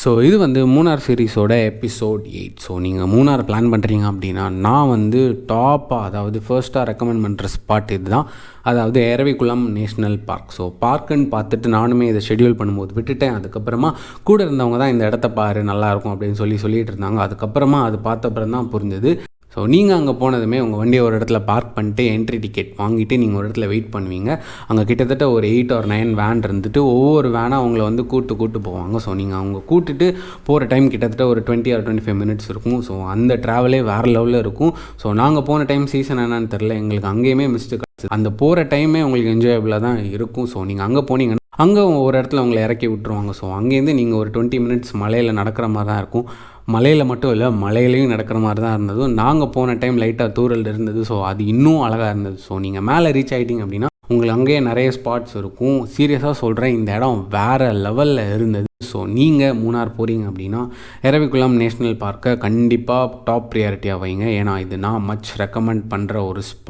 So இது வந்து Munnar சீரிஸோட episode 8. So நீங்கள் மூணார் பிளான் பண்ணுறீங்க அப்படின்னா நான் வந்து டாப்பாக அதாவது ஃபர்ஸ்ட்டாக ரெக்கமெண்ட் பண்ணுற ஸ்பாட் இது தான். அதாவது எரவிக்குளம் நேஷ்னல் பார்க். ஸோ பார்க்குன்னு பார்த்துட்டு நானுமே இதை ஷெட்யூல் பண்ணும்போது விட்டுட்டேன். அதுக்கப்புறமா கூட இருந்தவங்க தான் இந்த இடத்த பாரு நல்லாயிருக்கும் அப்படின்னு சொல்லிட்டு இருந்தாங்க. அதுக்கப்புறமா அது பார்த்த அப்புறம் தான் புரிஞ்சது. ஸோ நீங்கள் அங்கே போனதுமே உங்கள் வண்டியை ஒரு இடத்துல பார்க் பண்ணிட்டு என்ட்ரி டிக்கெட் வாங்கிட்டு நீங்கள் ஒரு இடத்துல வெயிட் பண்ணுவீங்க. அங்கே கிட்டத்தட்ட ஒரு 8 or 9 வேன் இருந்துட்டு ஒவ்வொரு வேனாக அவங்கள வந்து கூட்டு போவாங்க. ஸோ நீங்கள் அவங்க கூட்டுட்டு போகிற டைம் கிட்டத்தட்ட ஒரு 20 or 25 minutes இருக்கும். ஸோ அந்த ட்ராவலே வேறு லெவலில் இருக்கும். ஸோ நாங்கள் போன டைம் சீசன் என்னன்னு தெரில, எங்களுக்கு அங்கேயுமே மிஸ்டு கிடச்சி. அந்த போகிற டைமே உங்களுக்கு என்ஜாயபிளாக தான் இருக்கும். ஸோ நீங்கள் அங்கே போனீங்கன்னா அங்கே ஒரு இடத்துல உங்களை இறக்கி விட்டுருவாங்க. ஸோ அங்கேருந்து நீங்கள் ஒரு 20 minutes மலையில் நடக்கிற மாதிரி தான் இருக்கும். மலையில் மட்டும் இல்லை, மலையிலையும் நடக்கிற மாதிரி தான் இருந்தது. நாங்கள் போன டைம் லைட்டாக தூரல் இருந்தது. ஸோ அது இன்னும் அழகாக இருந்தது. ஸோ நீங்கள் மேலே ரீச் ஆகிட்டிங்க அப்படின்னா உங்களுக்கு அங்கேயே நிறைய ஸ்பாட்ஸ் இருக்கும். சீரியஸாக சொல்கிறேன், இந்த இடம் வேறு லெவலில் இருந்தது. ஸோ நீங்கள் மூணார் போகிறீங்க அப்படின்னா எரவிக்குளம் நேஷ்னல் பார்க்கை கண்டிப்பாக டாப் ப்ரியாரிட்டியாக வைங்க. ஏன்னா இது நான் மச் ரெக்கமெண்ட் பண்ணுற ஒரு ஸ்பாட்.